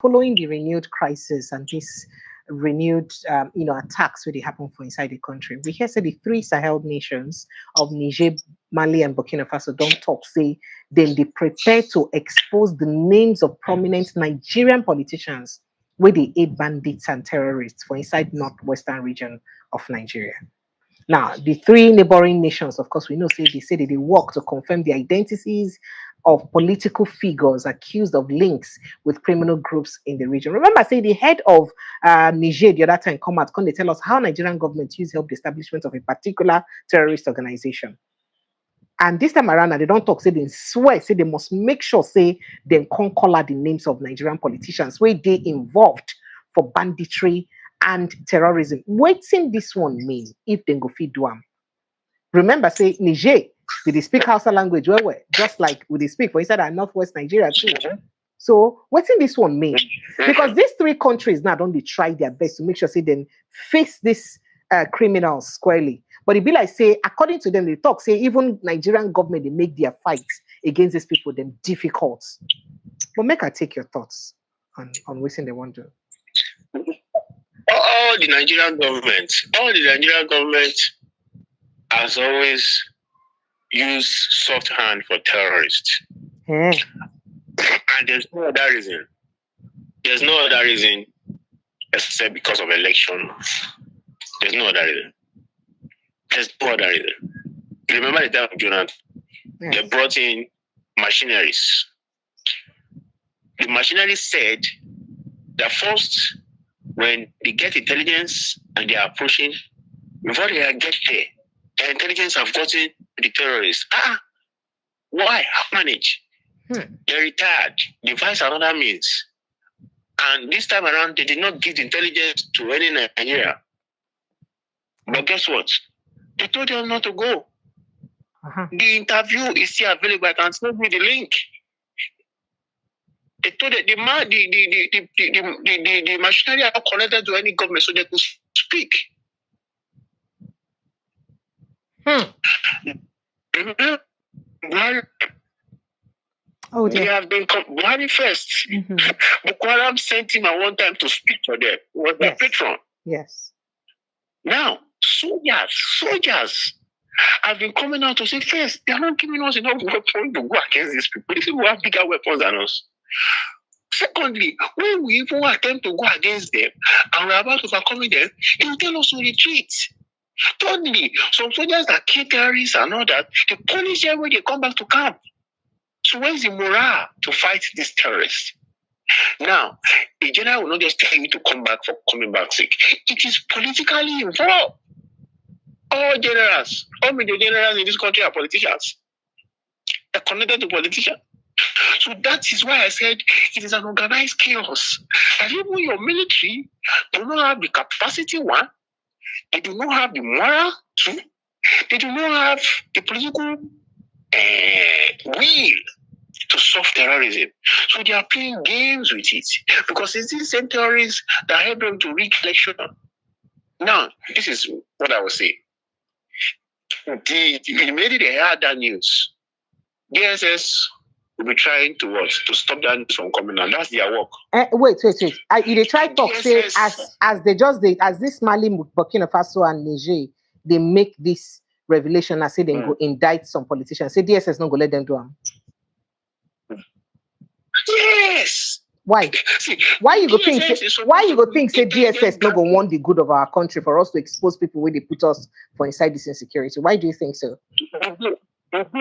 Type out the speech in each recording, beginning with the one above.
following the renewed crisis and this renewed, attacks where they happen for inside the country, we hear say the three Sahel nations of Niger, Mali, and Burkina Faso don't talk. Say then they prepare to expose the names of prominent Nigerian politicians where they aid bandits and terrorists for inside northwestern region of Nigeria. Now, the three neighboring nations, of course, we know say that they work to confirm the identities of political figures accused of links with criminal groups in the region. Remember, say the head of Niger the other time come out, can they tell us how Nigerian government use help the establishment of a particular terrorist organization? And this time around, they don't talk, say they swear, say they must make sure, say they can't call out the names of Nigerian politicians where they involved for banditry and terrorism. Waiting this one mean if they go feed them. Remember, say Niger, they speak Hausa language well, just like we speak for inside our northwest Nigeria too. So what's in this one mean? Because these three countries now don't they try their best to make sure say then face this criminals squarely. But it be like say, according to them, they talk say even Nigerian government they make their fights against these people them difficult. But make I take your thoughts on what they want to. All the Nigerian government has always used soft hand for terrorists. Yeah. And there's no other reason. There's no other reason except because of election. There's no other reason. There's no other reason. You remember the time of Jonathan? Yes. They brought in machineries. The machinery said that first, when they get intelligence and they are approaching, before they get there, the intelligence have gotten the terrorists. Why? How manage? They're retired. Devise another means. And this time around, they did not give the intelligence to any Nigeria. But guess what? They told them not to go. The interview is still available. I can send you the link. They told that the machinery are connected to any government so they could speak. They have been Buhari first. Boko Haram sent him at one time to speak for them. It was their patron. Yes. Now, soldiers have been coming out to say, first, they are not giving us enough weapons to go against these people. These people have bigger weapons than us. Secondly, when we even attempt to go against them and we're about to overcome them, they will tell us to retreat. Thirdly, some soldiers that kill terrorists and all that, they punish them when they come back to camp. So where's the morale to fight these terrorists? Now, the general will not just tell you to come back for coming back sick. It is politically involved. All generals, all major generals in this country are politicians. They're connected to politicians. So that is why I said it is an organized chaos. And even your military do not have the capacity, one. They do not have the moral, two. They do not have the political will to solve terrorism. So they are playing games with it. Because it's these same terrorists that help them to rig election. Now, this is what I will say. Immediately they heard that news. DSS will be trying to what? To stop that news from coming out. That's their work. Wait. They try to talk, say, as this Mali, Burkina Faso, and Niger, they make this revelation and say they go indict some politicians. Say DSS not go let them do them. Yes. Why? See, why you go think? Say DSS not go want the good of our country for us to expose people where they put us for inside this insecurity? Why do you think so? They want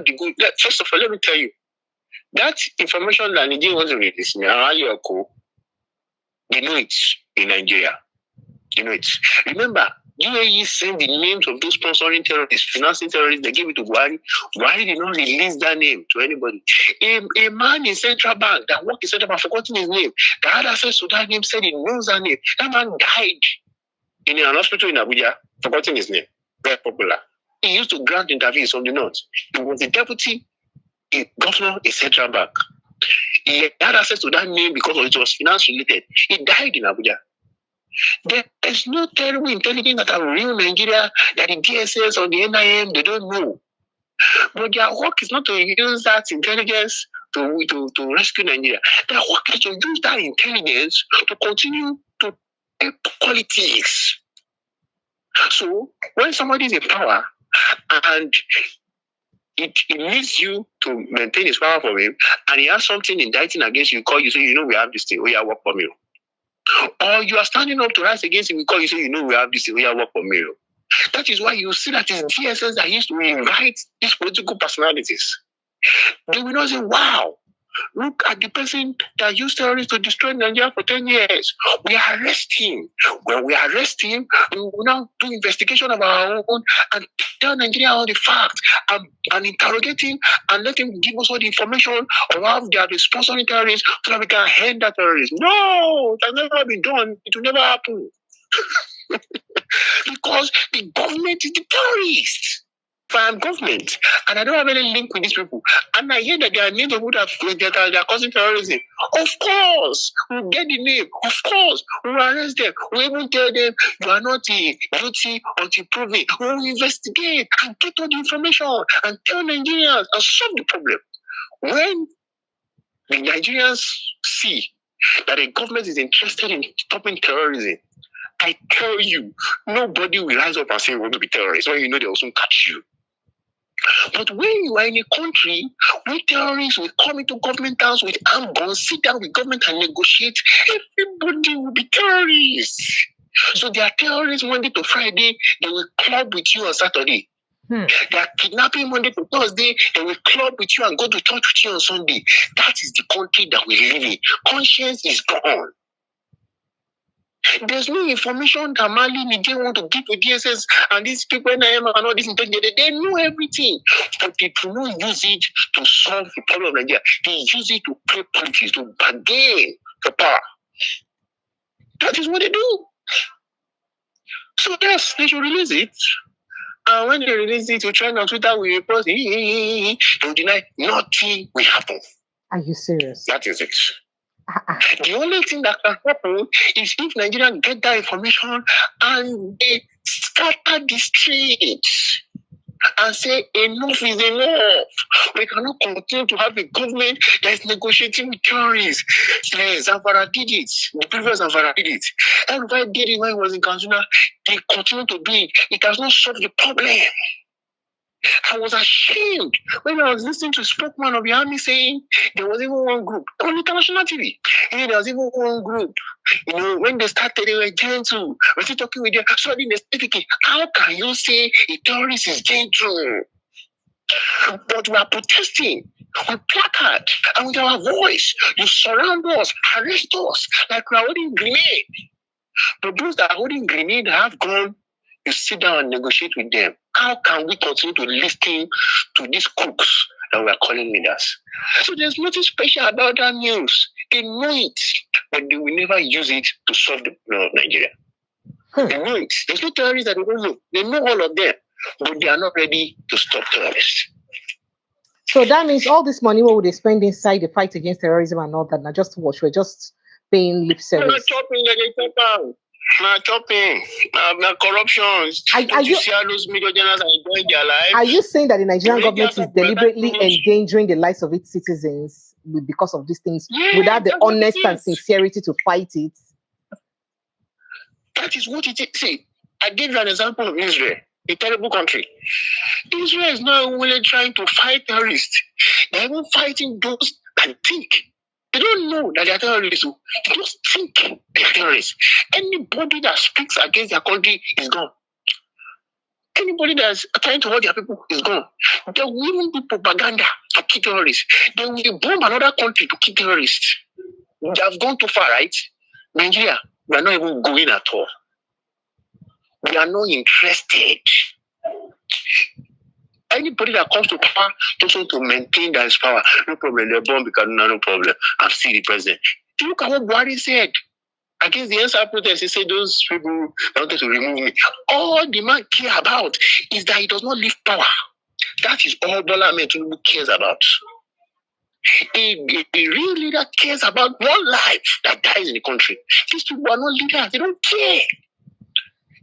the good. First of all, let me tell you that information that Nigeria wants to release, they know it in Nigeria. You know it. Remember, UAE sent the names of those sponsoring terrorists, financing terrorists. They gave it to Buhari. Buhari did not release that name to anybody. A man in Central Bank that worked in Central Bank, forgotten his name, that had access to that name, said he knows that name. That man died in an hospital in Abuja, forgotten his name. Very popular. He used to grant interviews on the north. He was the deputy governor in Central Bank. He had access to that name because it was finance related. He died in Abuja. There is no terrible intelligence that are real Nigeria, that the DSS or the NIM, they don't know. But their work is not to use that intelligence to rescue Nigeria. They are working to use that intelligence to continue to help politics. So when somebody is in power and it needs you to maintain his power for him, and he has something indicting against you, call you, say, we have this thing, oh yeah, work for me. Or you are standing up to rise against him, we call you, say, we have this thing, oh yeah, work for me. That is why you see that it's DSS that used to invite these political personalities. They will not say, wow, look at the person that used terrorists to destroy Nigeria for 10 years. We arrest him. When we arrest him, we will now do investigation of our own and tell Nigeria all the facts and interrogate him and let him give us all the information of how they have been sponsoring terrorists so that we can end that terrorism. No, it has never been done. It will never happen. Because the government is the terrorists. If I am government and I don't have any link with these people, and I hear that there are names of people that are causing terrorism, of course, we'll get the name. Of course, we'll arrest them. We'll even tell them you are not guilty until proven. We'll investigate and get all the information and tell Nigerians and solve the problem. When the Nigerians see that the government is interested in stopping terrorism, I tell you, nobody will rise up and say we want to be terrorists when you know they will soon catch you. But when you are in a country where terrorists will come into government house with armed guns, sit down with government and negotiate, everybody will be terrorists. So they are terrorists Monday to Friday, they will club with you on Saturday. They are kidnapping Monday to Thursday, they will club with you and go to church with you on Sunday. That is the country that we live in. Conscience is gone. There's no information that Mali, Niger want to give to DSS and these people and all this intelligence. They know everything, but they do not use it to solve the problem of Nigeria. They use it to play politics, to bargain for power. That is what they do. So yes, they should release it. And when they release it, you trend on Twitter, we report, they will deny nothing will happen. Are you serious? That is it. The only thing that can happen is if Nigerians get that information and they scatter the streets and say enough is enough. We cannot continue to have a government that is negotiating with terrorists. Zamfara did it. The previous Zamfara did it. Everybody did it when he was in Kaduna. They continue to do it. It has not solved the problem. I was ashamed when I was listening to a spokesman of the army saying there was even one group on international TV. There was even one group. When they started, they were gentle. We're still talking with them. Suddenly they're speaking. How can you say a terrorist is gentle? But we are protesting with placard and with our voice. You surround us, arrest us like we are holding grenade. But those that are holding grenade have gone. You sit down and negotiate with them. How can we continue to listen to these crooks that we are calling leaders? So there's nothing special about that news. They know it, but they will never use it to solve the problem of Nigeria. They know it. There's no terrorists that they don't know. They know all of them, but they are not ready to stop terrorists. So that means all this money what would they spend inside the fight against terrorism and all that, now just watch, we're just paying lip service. We're not chopping like not chopping, not corruption. Are you see how those major generals are enjoying their lives? Are you saying that the Nigerian government is deliberately endangering the lives of its citizens because of these things, without the honest and sincerity to fight it? That is what it is. See, I gave you an example of Israel, a terrible country. Israel is not only trying to fight terrorists, they're even fighting those that think. They don't know that they are terrorists. They just think they are terrorists. Anybody that speaks against their country is gone. Anybody that is trying to hurt their people is gone. They will even do propaganda to kill terrorists. They will bomb another country to kill terrorists. They have gone too far, right? Nigeria, we are not even going at all. We are not interested. Anybody that comes to power just want to maintain that power. No problem. They're born because no problem. I'm still the president. Look at what Buhari said against the NSA protest. He said those people wanted to remove me. All the man cares about is that he does not leave power. That is all Bola Ahmed Tinubu cares about. A real leader cares about one life that dies in the country. These people are not leaders. They don't care.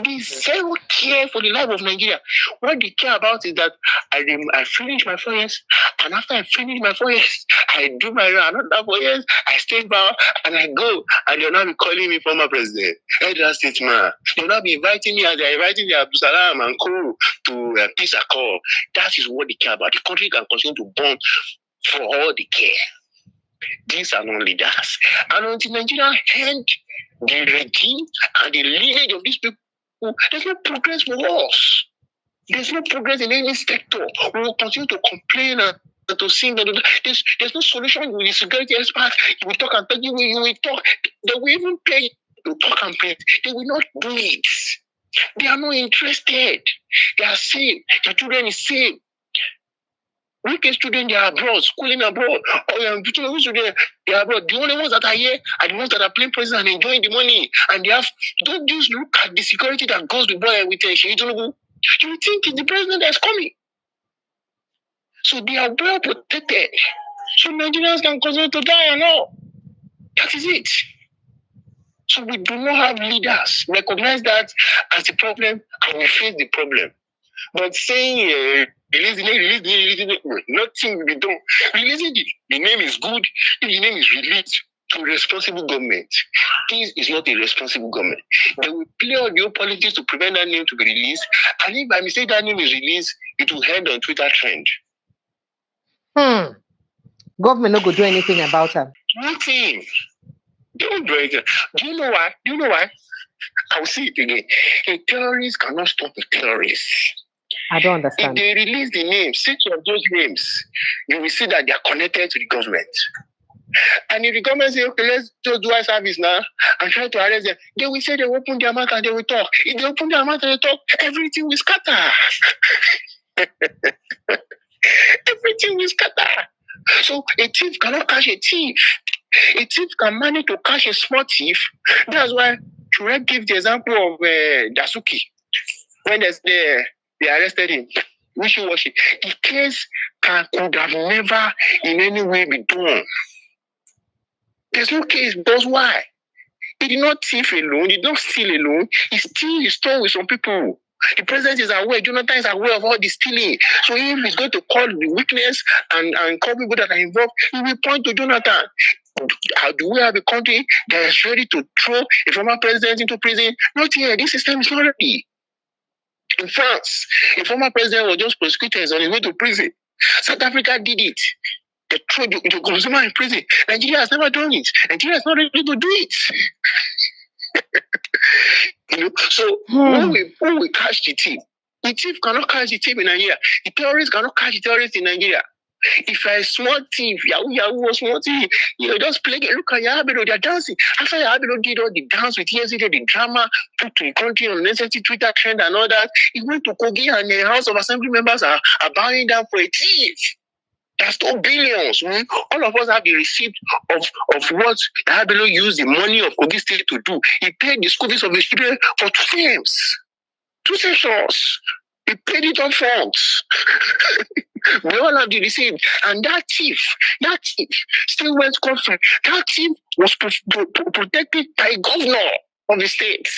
They zero care for the life of Nigeria. What they care about is that I finish my 4 years, and after I finish my 4 years, I do my another 4 years, I stay back, and I go, and they'll not be calling me former president, elder statesman. They'll not be inviting me as they're inviting the Abdul Salam and co to peace accord. That is what they care about. The country can continue to burn for all they care. These are not leaders. And until Nigeria end the regime and the lineage of these people, there's no progress for us. There's no progress in any sector. We will continue to complain and to sing. There's no solution with the security experts. You will talk and talk. You will talk. They will even pay to talk and pay. They will not do it. They are not interested. They are safe. Their children is safe. Wicked students, they are abroad, schooling abroad. They are abroad. The only ones that are here are the ones that are playing president and enjoying the money. And they have, don't just look at the security that goes to boy with you think it's the president that's coming. So they are well protected. So Nigerians can continue to die and all. That is it. So we do not have leaders. Recognize that as the problem and we face the problem. But saying release the name, nothing will be done. Releasing the name is good if the name is released to responsible government. This is not a responsible government. They will play on your politics to prevent that name to be released. And if by mistake that name is released, it will head on Twitter trend. Government not going to do anything about them. Nothing. They don't do anything. Do you know why? I'll see it again. A terrorist cannot stop a terrorist. I don't understand. If they release the names, 6 of those names, you will see that they are connected to the government. And if the government say, okay, let's just do our service now and try to arrest them, they will say they will open their mouth and they will talk. If they open their mouth and they talk, everything will scatter. Everything will scatter. So a thief cannot catch a thief. A thief can manage to catch a small thief. That's why Shure gives the example of Dasuki. When they arrested him, wishy-washy. The case could have never in any way be done. There's no case, because why? He did not thief alone, he did not steal alone, he stole with some people. The president is aware, Jonathan is aware of all the stealing. So if he's going to call the witness and call people that are involved, he will point to Jonathan. How do we have a country that is ready to throw a former president into prison? Not here, this system is not ready. In France, a former president was just prosecuted on his way to prison. South Africa did it. They threw the consumer in prison. Nigeria has never done it. Nigeria is not ready to do it. So when we catch the thief cannot catch the thief in Nigeria. The terrorists cannot catch the terrorists in Nigeria. If you're a small thief, Yahoo or small thief, you just play it. Look at Yahabelo, they're dancing. After Yahabelo did all the dance with yesterday, the drama, put to the country on necessary Twitter trend and all that, he went to Kogi and the House of Assembly members are bowing down for a thief. That's no billions. All of us have the receipt of what Yahabelo used the money of Kogi State to do. He paid the school fees of the children for 2 terms, 2 sessions. He paid it up front. We all have the receipt. And that thief still went conflict. That thief was protected by a governor of the state.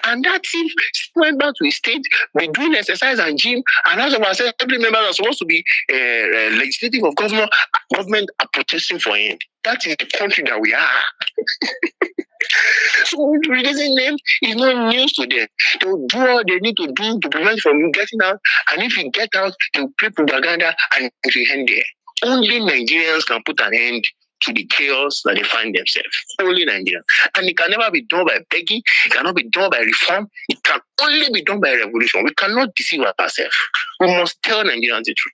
And that thief went back to his state, be doing exercise and gym, and as of our assembly members are supposed to be legislative of government are protesting for him. That is the country that we are. So releasing names is not news to them. They will do what they need to do to prevent from getting out, and if you get out, they will play propaganda and it will end there. Only Nigerians can put an end to the chaos that they find themselves. Only Nigerians. And it can never be done by begging, it cannot be done by reform, it can only be done by revolution. We cannot deceive ourselves. We must tell Nigerians the truth.